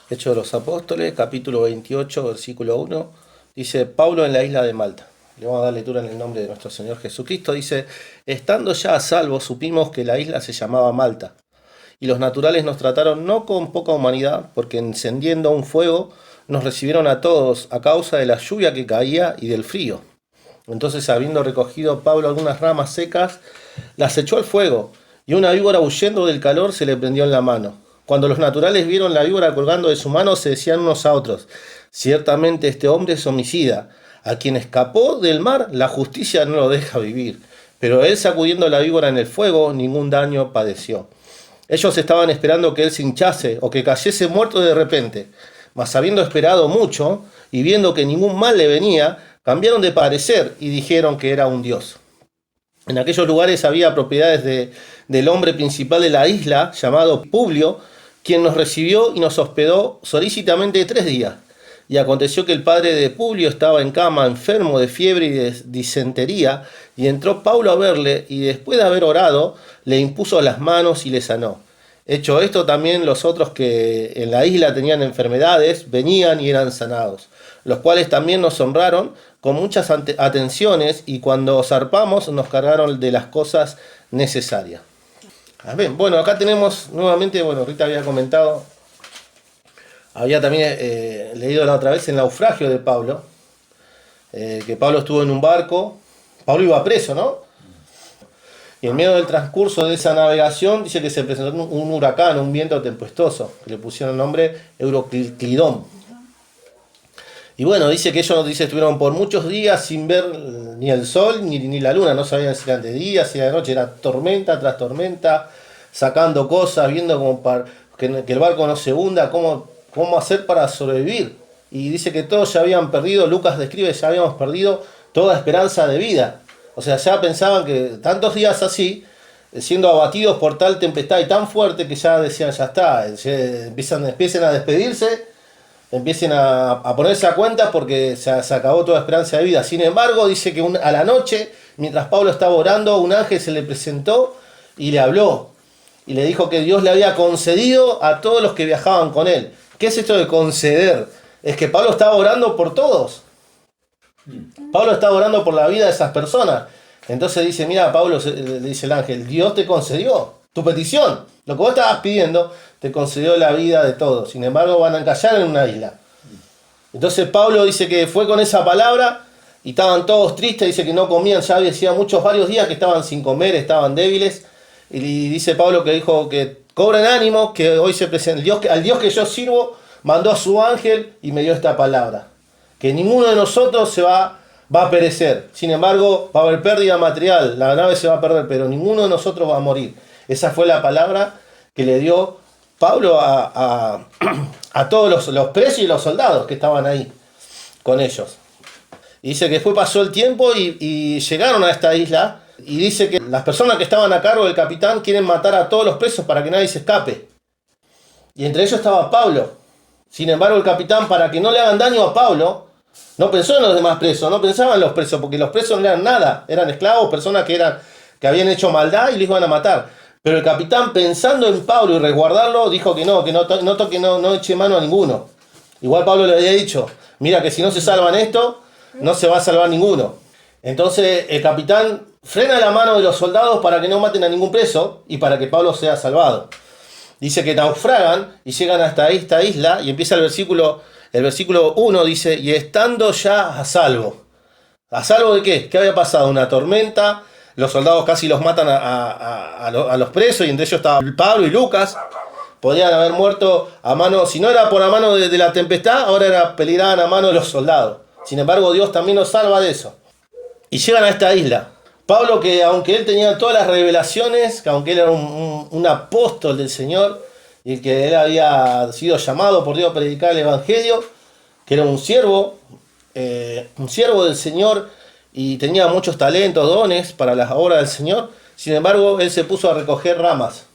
Hechos de los Apóstoles, capítulo 28, versículo 1, dice: Pablo en la isla de Malta. Le vamos a dar lectura en el nombre de nuestro Señor Jesucristo. Dice: estando ya a salvo, supimos que la isla se llamaba Malta, y los naturales nos trataron no con poca humanidad, porque encendiendo un fuego nos recibieron a todos a causa de la lluvia que caía y del frío. Entonces, habiendo recogido Pablo algunas ramas secas, las echó al fuego, y una víbora, huyendo del calor, se le prendió en la mano. Cuando los naturales vieron la víbora colgando de su mano, se decían unos a otros: ciertamente este hombre es homicida. A quien escapó del mar, la justicia no lo deja vivir. Pero él, sacudiendo la víbora en el fuego, ningún daño padeció. Ellos estaban esperando que él se hinchase o que cayese muerto de repente. Mas habiendo esperado mucho y viendo que ningún mal le venía, cambiaron de parecer y dijeron que era un dios. En aquellos lugares había propiedades del hombre principal de la isla, llamado Publio, quien nos recibió y nos hospedó solícitamente 3 días. Y aconteció que el padre de Publio estaba en cama, enfermo de fiebre y de disentería, y entró Pablo a verle, y después de haber orado, le impuso las manos y le sanó. Hecho esto, también los otros que en la isla tenían enfermedades venían y eran sanados, los cuales también nos honraron con muchas atenciones, y cuando zarpamos nos cargaron de las cosas necesarias. Amén. Bueno, acá tenemos nuevamente, Rita había comentado, había también leído la otra vez el naufragio de Pablo, que Pablo estuvo en un barco. Pablo iba preso, ¿no? Y en medio del transcurso de esa navegación dice que se presentó un huracán, un viento tempestuoso, que le pusieron el nombre Euroclidón. Y bueno, dice que ellos estuvieron por muchos días sin ver ni el sol ni la luna, no sabían si eran de día, si era de noche, era tormenta tras tormenta, sacando cosas, viendo como para que el barco no se hunda, cómo hacer para sobrevivir. Y dice que todos ya habían perdido, Lucas describe, ya habíamos perdido toda esperanza de vida. O sea, ya pensaban que tantos días así, siendo abatidos por tal tempestad y tan fuerte, que ya decían, ya está, empiecen a despedirse, empiecen a ponerse a cuenta, porque se acabó toda esperanza de vida. Sin embargo, dice que a la noche, mientras Pablo estaba orando, un ángel se le presentó y le habló. Y le dijo que Dios le había concedido a todos los que viajaban con él. ¿Qué es esto de conceder? Es que Pablo estaba orando por todos. Pablo estaba orando por la vida de esas personas. Entonces dice: mira, Pablo, le dice el ángel, Dios te concedió tu petición. Lo que vos estabas pidiendo, te concedió la vida de todos. Sin embargo, van a encallar en una isla. Entonces Pablo dice que fue con esa palabra y estaban todos tristes. Dice que no comían, ya decía varios días que estaban sin comer, estaban débiles. Y dice Pablo que dijo que cobren ánimo, que hoy se presenta al Dios que yo sirvo, mandó a su ángel y me dio esta palabra: que ninguno de nosotros se va a perecer. Sin embargo, va a haber pérdida material, la nave se va a perder, pero ninguno de nosotros va a morir. Esa fue la palabra que le dio Pablo a todos los presos y los soldados que estaban ahí con ellos. Y dice que después pasó el tiempo y llegaron a esta isla. Y dice que las personas que estaban a cargo del capitán quieren matar a todos los presos para que nadie se escape. Y entre ellos estaba Pablo. Sin embargo, el capitán, para que no le hagan daño a Pablo, no pensó en los demás presos, no pensaba en los presos, porque los presos no eran nada, eran esclavos, personas que habían hecho maldad y les iban a matar. Pero el capitán, pensando en Pablo y resguardarlo, dijo que no eche mano a ninguno. Igual Pablo le había dicho: mira, que si no se salvan esto, no se va a salvar ninguno. Entonces el capitán frena la mano de los soldados para que no maten a ningún preso y para que Pablo sea salvado. Dice que naufragan y llegan hasta esta isla, y empieza el versículo 1, dice: y estando ya a salvo. ¿A salvo de qué? ¿Qué había pasado? Una tormenta, los soldados casi los matan a los presos, y entre ellos estaba Pablo y Lucas. Podían haber muerto a mano, si no era por la mano de la tempestad, ahora peligraban a mano de los soldados. Sin embargo, Dios también nos salva de eso. Y llegan a esta isla. Pablo, que aunque él tenía todas las revelaciones, que aunque él era un apóstol del Señor, y que él había sido llamado por Dios a predicar el Evangelio, que era un siervo del Señor, y tenía muchos talentos, dones para las obras del Señor. Sin embargo, él se puso a recoger ramas.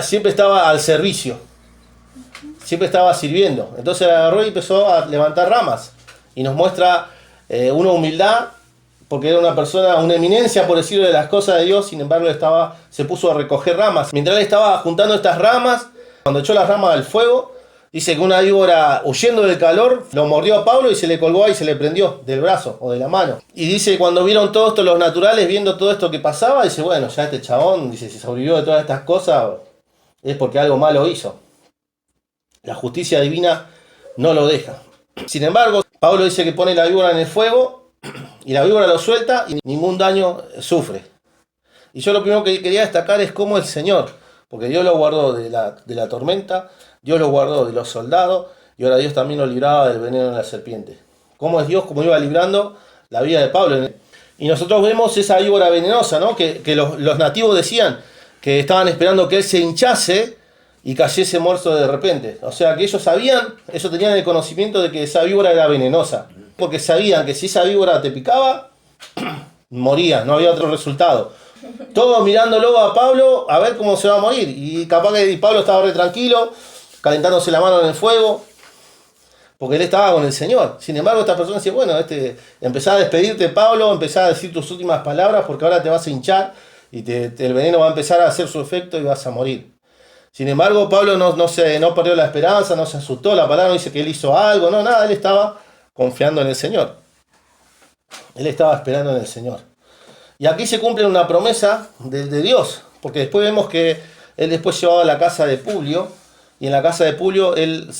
Siempre estaba al servicio, siempre estaba sirviendo. Entonces agarró y empezó a levantar ramas. Y nos muestra una humildad, porque era una persona, una eminencia, por decirlo, de las cosas de Dios. Sin embargo, se puso a recoger ramas. Mientras él estaba juntando estas ramas, cuando echó las ramas al fuego, Dice que una víbora, huyendo del calor, lo mordió a Pablo y se le colgó ahí y se le prendió del brazo o de la mano. Y dice que cuando vieron todo esto los naturales, viendo todo esto que pasaba, dice, bueno, ya este chabón, dice, si sobrevivió de todas estas cosas, es porque algo malo hizo. La justicia divina no lo deja. Sin embargo, Pablo dice que pone la víbora en el fuego y la víbora lo suelta y ningún daño sufre. Y yo lo primero que quería destacar es cómo el Señor, porque Dios lo guardó de la tormenta, Dios lo guardó de los soldados y ahora Dios también lo libraba del veneno de la serpiente. Cómo es Dios, cómo iba librando la vida de Pablo. Y nosotros vemos esa víbora venenosa, ¿no? Que los nativos decían que estaban esperando que él se hinchase y cayese muerto de repente. O sea que ellos sabían, ellos tenían el conocimiento de que esa víbora era venenosa. Porque sabían que si esa víbora te picaba, moría, no había otro resultado. Todos mirándolo a Pablo a ver cómo se va a morir. Y capaz que Pablo estaba re tranquilo, calentándose la mano en el fuego, porque él estaba con el Señor. Sin embargo, esta persona decía, bueno, empezá a despedirte, Pablo, empezá a decir tus últimas palabras, porque ahora te vas a hinchar y el veneno va a empezar a hacer su efecto y vas a morir. Sin embargo, Pablo no perdió la esperanza, no se asustó, la palabra no dice que él hizo algo, no, nada, él estaba confiando en el Señor. Él estaba esperando en el Señor. Y aquí se cumple una promesa de Dios, porque después vemos que él después llevaba a la casa de Publio, y en la casa de Publio él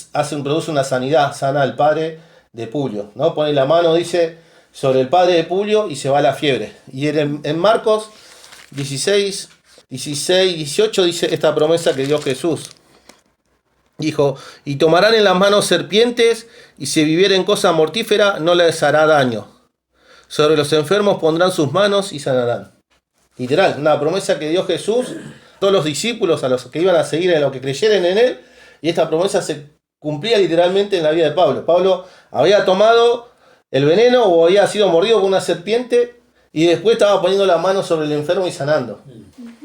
produce una sanidad, sana al padre de Publio, ¿no? Pone la mano, dice, sobre el padre de Publio y se va la fiebre. Y en Marcos 16, 18 dice esta promesa que dio Jesús. Dijo, y tomarán en las manos serpientes, y si vivieren cosa mortífera no les hará daño. Sobre los enfermos pondrán sus manos y sanarán. Literal, una promesa que dio Jesús a todos los discípulos, a los que iban a seguir, a los que creyeran en él, y esta promesa se cumplía literalmente en la vida de Pablo. Pablo había tomado el veneno o había sido mordido por una serpiente y después estaba poniendo la mano sobre el enfermo y sanando.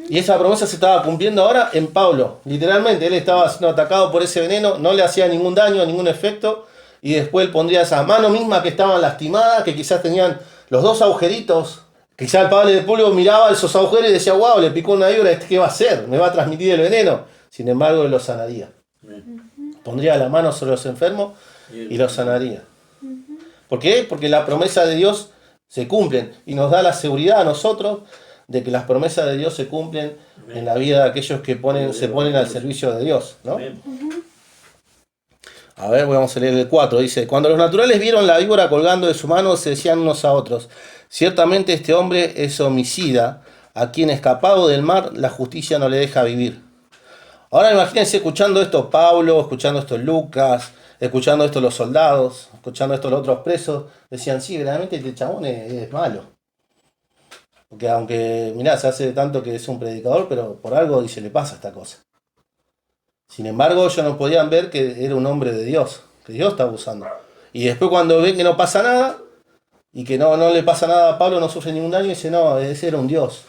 Y esa promesa se estaba cumpliendo ahora en Pablo. Literalmente, él estaba siendo atacado por ese veneno, no le hacía ningún daño, ningún efecto, y después él pondría esas manos mismas que estaban lastimadas, que quizás tenían los dos agujeritos. Quizás el padre de Publio miraba esos agujeros y decía, wow, le picó una víbora, ¿qué va a hacer? ¿Me va a transmitir el veneno? Sin embargo, él lo sanaría. Pondría la mano sobre los enfermos y los sanaría. ¿Por qué? Porque la promesa de Dios se cumplen y nos da la seguridad a nosotros de que las promesas de Dios se cumplen en la vida de aquellos que se ponen al servicio de Dios, ¿no? A ver, vamos a leer el 4. Dice, cuando los naturales vieron la víbora colgando de su mano, se decían unos a otros, ciertamente este hombre es homicida, a quien escapado del mar la justicia no le deja vivir. Ahora imagínense escuchando esto Pablo, escuchando esto Lucas, escuchando esto los soldados, escuchando esto los otros presos, decían, sí, verdaderamente este chabón es malo. Porque aunque, mirá, se hace tanto que es un predicador, pero por algo dice, le pasa esta cosa. Sin embargo, ellos no podían ver que era un hombre de Dios, que Dios estaba usando. Y después cuando ven que no pasa nada, y que no le pasa nada a Pablo, no sufre ningún daño, dice, no, ese era un Dios.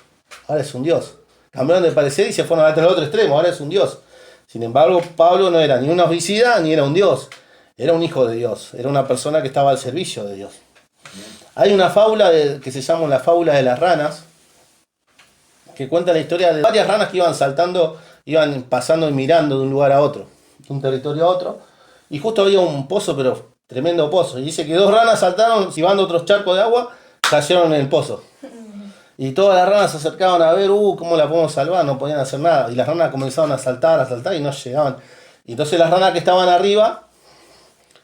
Ahora es un Dios. Cambiaron de parecer y se fueron hasta el otro extremo, ahora es un Dios. Sin embargo, Pablo no era ni un homicida, ni era un Dios. Era un hijo de Dios, era una persona que estaba al servicio de Dios. Hay una fábula que se llama la fábula de las ranas, que cuenta la historia de varias ranas que iban saltando, iban pasando y mirando de un lugar a otro, de un territorio a otro, y justo había un pozo, pero tremendo pozo, y dice que dos ranas saltaron, llevando otros charcos de agua, cayeron en el pozo. Y todas las ranas se acercaban a ver, ¿cómo la podemos salvar? No podían hacer nada, y las ranas comenzaron a saltar, y no llegaban. Y entonces las ranas que estaban arriba,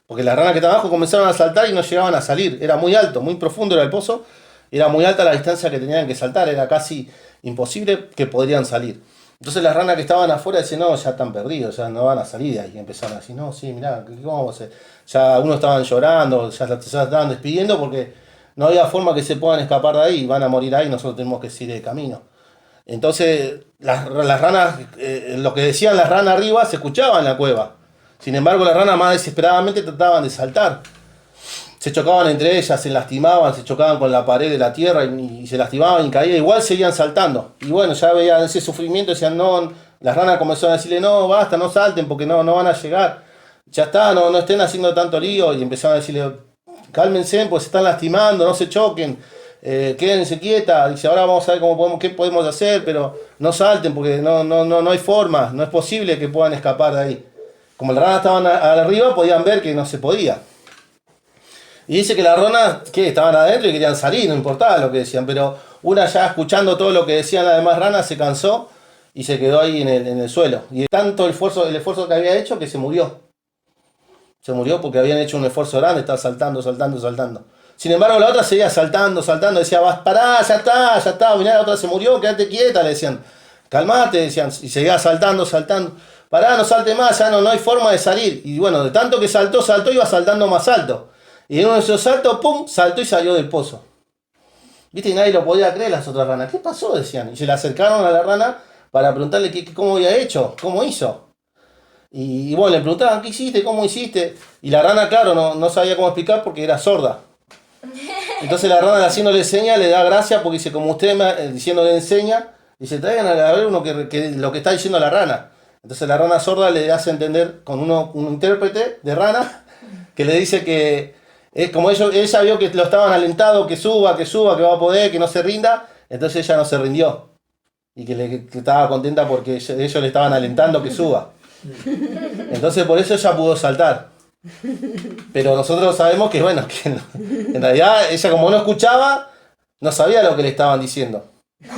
porque las ranas que estaban abajo comenzaron a saltar y no llegaban a salir, era muy alto, muy profundo era el pozo, era muy alta la distancia que tenían que saltar, era casi imposible que podrían salir. Entonces las ranas que estaban afuera decían, no, ya están perdidos, ya no van a salir de ahí. Y empezaron a decir, no, sí, mirá, ¿cómo vamos a hacer? Ya algunos estaban llorando, ya estaban despidiendo porque no había forma que se puedan escapar de ahí, van a morir ahí, nosotros tenemos que seguir el camino. Entonces las ranas, lo que decían las ranas arriba se escuchaba en la cueva. Sin embargo, las ranas más desesperadamente trataban de saltar. Se chocaban entre ellas, se lastimaban, se chocaban con la pared de la tierra y se lastimaban y caían. Igual seguían saltando. Y bueno, ya veían ese sufrimiento, decían, no, las ranas comenzaron a decirle, no, basta, no salten porque no van a llegar. Ya está, no estén haciendo tanto lío. Y empezaron a decirle, cálmense, pues se están lastimando, no se choquen, quédense quietas. Dice, ahora vamos a ver qué podemos hacer, pero no salten porque no hay forma, no es posible que puedan escapar de ahí. Como las ranas estaban arriba, podían ver que no se podía. Y dice que las ranas, que estaban adentro y querían salir, no importaba lo que decían, pero una ya escuchando todo lo que decían las demás ranas se cansó y se quedó ahí en el suelo. Y tanto el esfuerzo que había hecho que se murió. Se murió porque habían hecho un esfuerzo grande, estaba saltando. Sin embargo, la otra seguía saltando, decía, pará, ya está, mirá, la otra se murió, quédate quieta, le decían, calmate, decían, y seguía saltando, pará, no salte más, ya no hay forma de salir. Y bueno, de tanto que saltó, iba saltando más alto. Y en uno de esos saltos, ¡pum!, saltó y salió del pozo. ¿Viste? Y nadie lo podía creer, las otras ranas. ¿Qué pasó?, decían. Y se le acercaron a la rana para preguntarle cómo había hecho, cómo hizo. Y bueno, le preguntaban, ¿qué hiciste? ¿Cómo hiciste? Y la rana, claro, no sabía cómo explicar porque era sorda. Entonces la rana, haciéndole señas, le da gracia porque dice, como usted diciéndole enseña, dice, traigan a ver uno que lo que está diciendo la rana. Entonces la rana sorda le hace entender con un intérprete de rana que le dice que es como ella vio que lo estaban alentando, que suba, que va a poder, que no se rinda, entonces ella no se rindió. Y que estaba contenta porque ellos le estaban alentando que suba. Entonces por eso ella pudo saltar. Pero nosotros sabemos que, bueno, que en realidad ella como no escuchaba, no sabía lo que le estaban diciendo.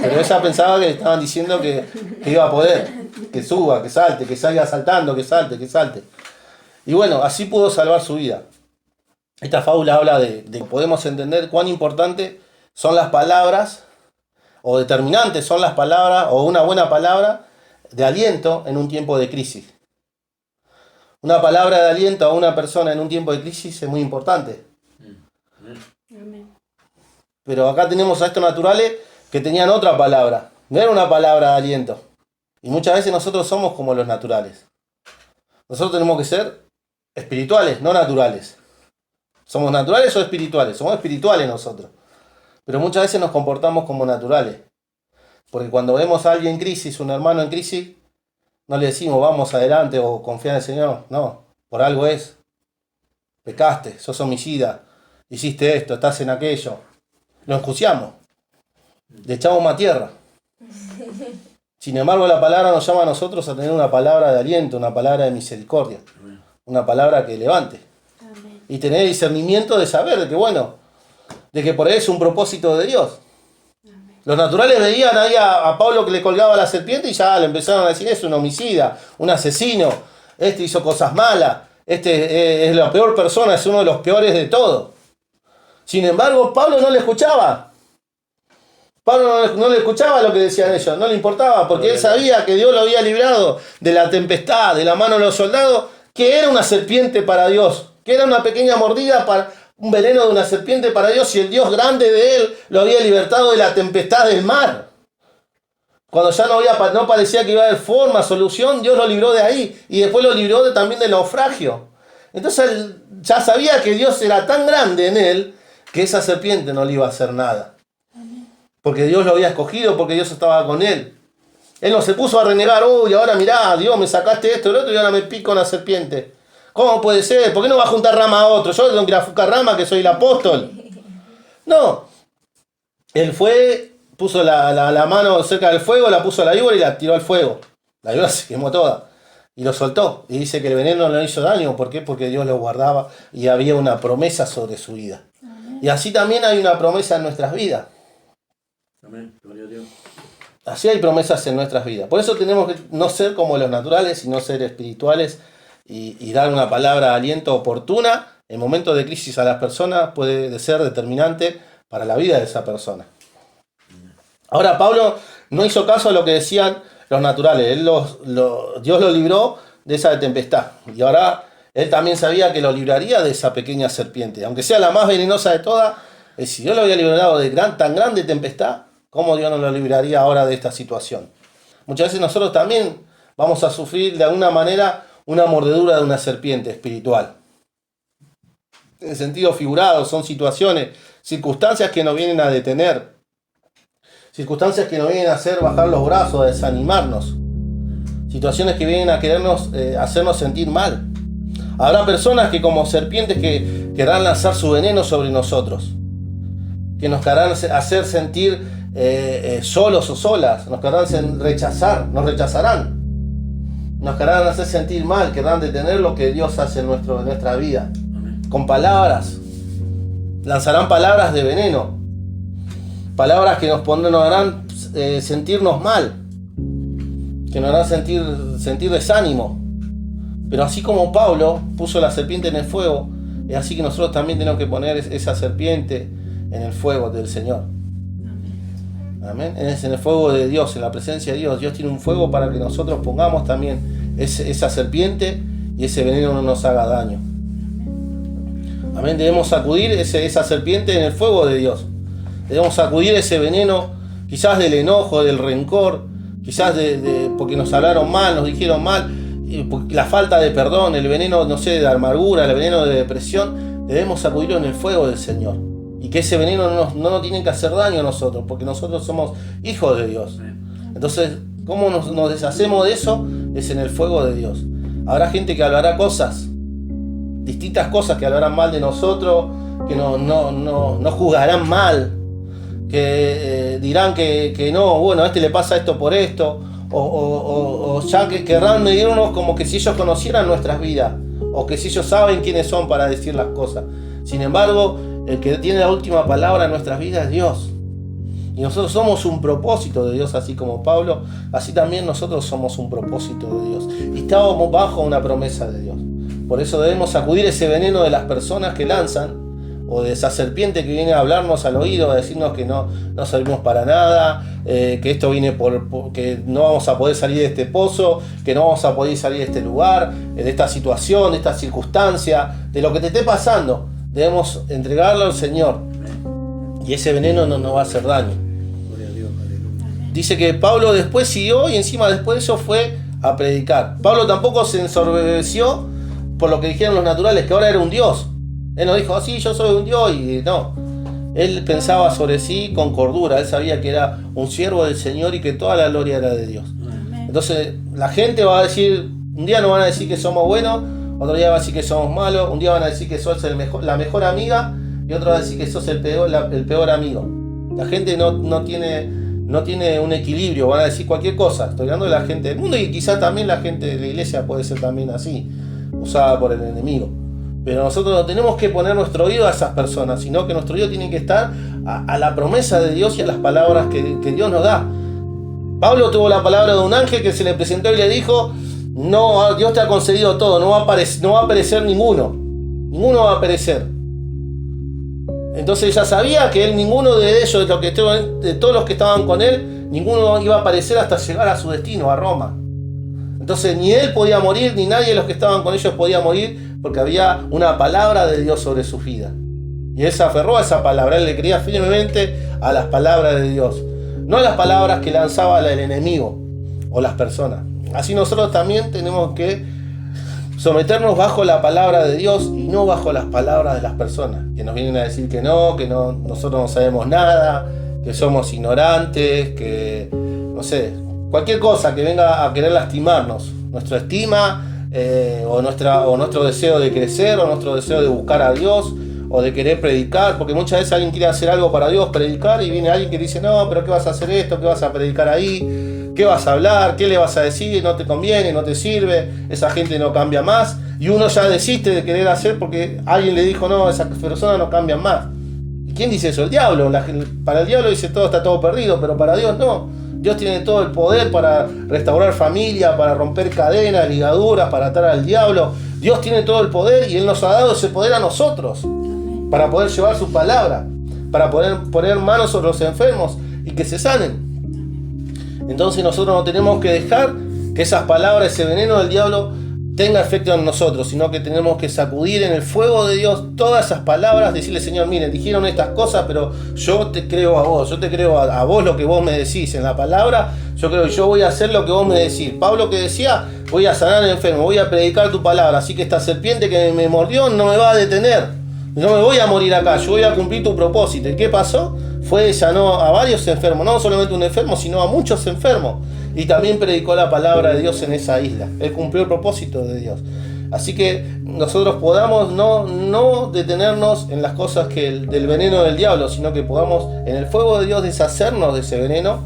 Pero ella pensaba que le estaban diciendo que iba a poder, que suba, que salte, que salga saltando, que salte. Y bueno, así pudo salvar su vida. Esta fábula habla de podemos entender cuán importantes son las palabras, o determinantes son las palabras, o una buena palabra de aliento en un tiempo de crisis. Una palabra de aliento a una persona en un tiempo de crisis es muy importante. Pero acá tenemos a estos naturales que tenían otra palabra. No era una palabra de aliento. Y muchas veces nosotros somos como los naturales. Nosotros tenemos que ser espirituales, no naturales. ¿Somos naturales o espirituales? Somos espirituales nosotros. Pero muchas veces nos comportamos como naturales. Porque cuando vemos a alguien en crisis, un hermano en crisis, no le decimos vamos adelante o confía en el Señor. No, por algo es. Pecaste, sos homicida, hiciste esto, estás en aquello. Lo enjuiciamos. Le echamos más tierra. Sin embargo, la palabra nos llama a nosotros a tener una palabra de aliento, una palabra de misericordia. Una palabra que levante. Y tener discernimiento de saber de que por ahí es un propósito de Dios. Los naturales veían ahí a Pablo que le colgaba la serpiente y ya le empezaron a decir, es un homicida, un asesino, este hizo cosas malas, este es la peor persona, es uno de los peores de todos. Sin embargo, Pablo no le escuchaba. Pablo no le escuchaba lo que decían ellos, no le importaba, porque él sabía que Dios lo había librado de la tempestad, de la mano de los soldados, que era una serpiente para Dios, que era una pequeña mordida para un veneno de una serpiente para Dios, y el Dios grande de él lo había libertado de la tempestad del mar. Cuando ya no parecía que iba a haber forma, solución, Dios lo libró de ahí, y después lo libró también del naufragio. Entonces él ya sabía que Dios era tan grande en él, que esa serpiente no le iba a hacer nada. Porque Dios lo había escogido, porque Dios estaba con él. Él no se puso a renegar, uy, ahora mirá, Dios, me sacaste esto y lo otro y ahora me pico una serpiente. ¿Cómo puede ser? ¿Por qué no va a juntar rama a otro? Yo tengo que ir a buscar rama, que soy el apóstol. No. Él fue, puso la mano cerca del fuego, la puso a la víbora y la tiró al fuego. La víbora se quemó toda. Y lo soltó. Y dice que el veneno no le hizo daño. ¿Por qué? Porque Dios lo guardaba y había una promesa sobre su vida. Amén. Y así también hay una promesa en nuestras vidas. Amén. Gloria a Dios. Así hay promesas en nuestras vidas. Por eso tenemos que no ser como los naturales, sino ser espirituales y dar una palabra de aliento oportuna en momentos de crisis a las personas puede ser determinante para la vida de esa persona. Ahora, Pablo no hizo caso a lo que decían los naturales. Dios lo libró de esa tempestad. Y ahora él también sabía que lo libraría de esa pequeña serpiente. Aunque sea la más venenosa de todas, si Dios lo había librado de tan grande tempestad, ¿cómo Dios no lo libraría ahora de esta situación? Muchas veces nosotros también vamos a sufrir de alguna manera una mordedura de una serpiente espiritual. En sentido figurado, son situaciones, circunstancias que nos vienen a detener, circunstancias que nos vienen a hacer bajar los brazos, a desanimarnos, situaciones que vienen a querernos hacernos sentir mal. Habrá personas que como serpientes que querrán lanzar su veneno sobre nosotros, que nos querrán hacer sentir solos o solas, nos querrán rechazar, nos rechazarán. nos querrán hacer sentir mal, querrán detener lo que Dios hace en nuestra vida. Con palabras. Lanzarán palabras de veneno. Palabras que nos harán sentirnos mal. Que nos harán sentir desánimo. Pero así como Pablo puso la serpiente en el fuego, es así que nosotros también tenemos que poner esa serpiente en el fuego del Señor. Amén. Es en el fuego de Dios, en la presencia de Dios. Dios tiene un fuego para que nosotros pongamos también esa serpiente y ese veneno no nos haga daño. Amén. Debemos sacudir esa serpiente en el fuego de Dios. Debemos sacudir ese veneno, quizás del enojo, del rencor, quizás porque nos hablaron mal, nos dijeron mal, la falta de perdón, el veneno, no sé, de amargura, el veneno de depresión. Debemos sacudirlo en el fuego del Señor. Y que ese veneno no nos tiene que hacer daño a nosotros, porque nosotros somos hijos de Dios. Entonces, ¿cómo nos deshacemos de eso? Es en el fuego de Dios. Habrá gente que hablará cosas, distintas cosas que hablarán mal de nosotros, que no juzgarán mal, que dirán que no, bueno, a este le pasa esto por esto, o ya que querrán medirnos como que si ellos conocieran nuestras vidas, o que si ellos saben quiénes son para decir las cosas. Sin embargo, el que tiene la última palabra en nuestras vidas es Dios. Y nosotros somos un propósito de Dios, así como Pablo, así también nosotros somos un propósito de Dios. Y estamos bajo una promesa de Dios. Por eso debemos sacudir ese veneno de las personas que lanzan, o de esa serpiente que viene a hablarnos al oído, a decirnos que no servimos para nada, que esto viene que no vamos a poder salir de este pozo, que no vamos a poder salir de este lugar, de esta situación, de esta circunstancia, de lo que te esté pasando. Debemos entregarlo al Señor y ese veneno no nos va a hacer daño. Dice que Pablo después siguió y encima después de eso fue a predicar. Pablo tampoco se ensorbeció por lo que dijeron los naturales, que ahora era un Dios. Él no dijo, sí, yo soy un Dios, y no. Él pensaba sobre sí con cordura. Él sabía que era un siervo del Señor y que toda la gloria era de Dios. Entonces la gente va a decir, un día nos van a decir que somos buenos, otro día va a decir que somos malos, un día van a decir que sos la mejor amiga y otro va a decir que sos el peor amigo. La gente no tiene un equilibrio, van a decir cualquier cosa. Estoy hablando de la gente del mundo y quizás también la gente de la iglesia puede ser también así, usada por el enemigo. Pero nosotros no tenemos que poner nuestro oído a esas personas, sino que nuestro oído tiene que estar a la promesa de Dios y a las palabras que Dios nos da. Pablo tuvo la palabra de un ángel que se le presentó y le dijo, no, Dios te ha concedido todo, no va a perecer ninguno va a perecer. Entonces ya sabía que ninguno de ellos, de todos los que estaban con él, ninguno iba a perecer hasta llegar a su destino, a Roma. Entonces ni él podía morir, ni nadie de los que estaban con ellos podía morir, porque había una palabra de Dios sobre su vida. Y él se aferró a esa palabra, él le creía firmemente a las palabras de Dios, no a las palabras que lanzaba el enemigo o las personas. Así nosotros también tenemos que someternos bajo la palabra de Dios y no bajo las palabras de las personas, que nos vienen a decir que nosotros no sabemos nada, que somos ignorantes, que no sé, cualquier cosa que venga a querer lastimarnos, nuestra estima, o nuestro deseo de crecer, o nuestro deseo de buscar a Dios, o de querer predicar, porque muchas veces alguien quiere hacer algo para Dios, predicar, y viene alguien que dice, no, pero ¿qué vas a hacer esto? ¿Qué vas a predicar ahí? ¿Qué vas a hablar? ¿Qué le vas a decir? No te conviene, no te sirve, esa gente no cambia más, y uno ya desiste de querer hacer porque alguien le dijo, no, esa persona no cambia más. ¿Y quién dice eso? El diablo. Para el diablo dice está todo perdido, pero para Dios no. Dios tiene todo el poder para restaurar familia, para romper cadenas, ligaduras, para atar al diablo. Dios tiene todo el poder y Él nos ha dado ese poder a nosotros para poder llevar su palabra, para poder poner manos sobre los enfermos y que se sanen. Entonces nosotros no tenemos que dejar que esas palabras, ese veneno del diablo tenga efecto en nosotros, sino que tenemos que sacudir en el fuego de Dios todas esas palabras, decirle, Señor, miren, dijeron estas cosas, pero yo te creo a vos, yo te creo a vos lo que vos me decís en la palabra, yo creo que yo voy a hacer lo que vos me decís. Pablo que decía, voy a sanar al enfermo, voy a predicar tu palabra, así que esta serpiente que me mordió no me va a detener, no me voy a morir acá, yo voy a cumplir tu propósito. ¿Y qué pasó? Sanó a varios enfermos, no solamente un enfermo, sino a muchos enfermos. Y también predicó la palabra de Dios en esa isla. Él cumplió el propósito de Dios. Así que nosotros podamos no detenernos en las cosas del veneno del diablo, sino que podamos en el fuego de Dios deshacernos de ese veneno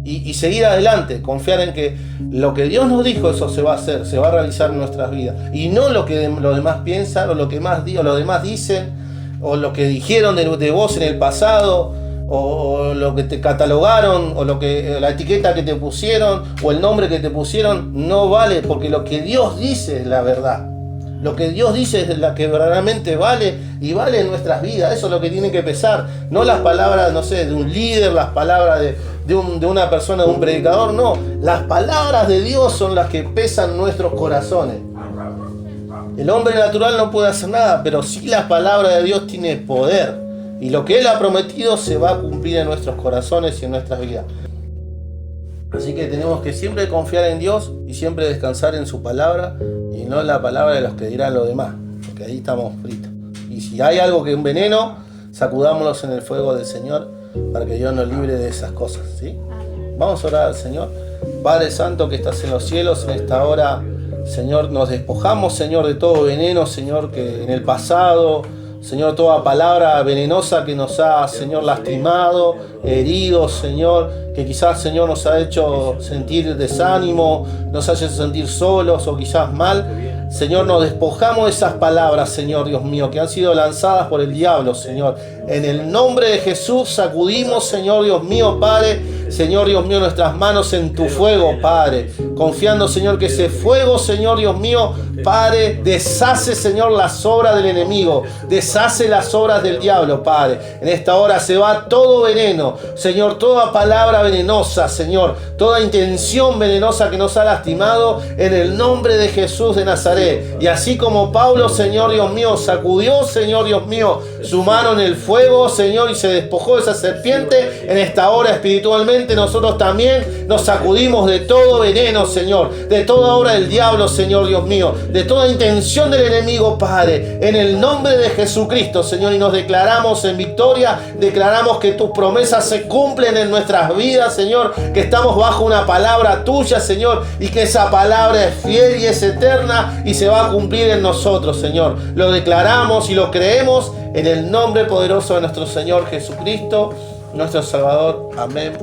y seguir adelante, confiar en que lo que Dios nos dijo, eso se va a hacer, se va a realizar en nuestras vidas, y no lo que los demás piensan, o lo que los demás dicen, o lo que dijeron de vos en el pasado, o lo que te catalogaron, o la etiqueta que te pusieron, o el nombre que te pusieron. No vale, porque lo que Dios dice es la verdad. Lo que Dios dice es la que verdaderamente vale, y vale en nuestras vidas. Eso es lo que tiene que pesar. No las palabras, no sé, de un líder, las palabras de una persona, de un predicador. No, las palabras de Dios son las que pesan nuestros corazones. El hombre natural no puede hacer nada, pero sí la palabra de Dios tiene poder. Y lo que Él ha prometido se va a cumplir en nuestros corazones y en nuestras vidas. Así que tenemos que siempre confiar en Dios y siempre descansar en su palabra y no en la palabra de los que dirán los demás, porque ahí estamos fritos. Y si hay algo que es un veneno, sacudámoslos en el fuego del Señor para que Dios nos libre de esas cosas, ¿sí? Vamos a orar al Señor. Padre Santo que estás en los cielos, en esta hora, Señor, nos despojamos, Señor, de todo veneno, Señor, que en el pasado, Señor, toda palabra venenosa que nos ha, Señor, lastimado, herido, Señor, que quizás, Señor, nos ha hecho sentir desánimo, nos ha hecho sentir solos o quizás mal. Señor, nos despojamos de esas palabras, Señor Dios mío, que han sido lanzadas por el diablo, Señor. En el nombre de Jesús sacudimos, Señor Dios mío, Padre, Señor Dios mío, nuestras manos en tu fuego, Padre. Confiando, Señor, que ese fuego, Señor Dios mío, Padre, deshace, Señor, las obras del enemigo. Deshace las obras del diablo, Padre. En esta hora se va todo veneno, Señor, toda palabra venenosa, Señor. Toda intención venenosa que nos ha lastimado, en el nombre de Jesús de Nazaret. Y así como Pablo, Señor Dios mío, sacudió, Señor Dios mío, su mano en el fuego, Señor, y se despojó de esa serpiente, en esta hora espiritualmente nosotros también nos sacudimos de todo veneno, Señor, de toda obra del diablo, Señor Dios mío, de toda intención del enemigo, Padre, en el nombre de Jesucristo, Señor, y nos declaramos en victoria, declaramos que tus promesas se cumplen en nuestras vidas, Señor, que estamos bajo una palabra tuya, Señor, y que esa palabra es fiel y es eterna y se va a cumplir en nosotros, Señor. Lo declaramos y lo creemos en el nombre poderoso de nuestro Señor Jesucristo, nuestro Salvador. Amén.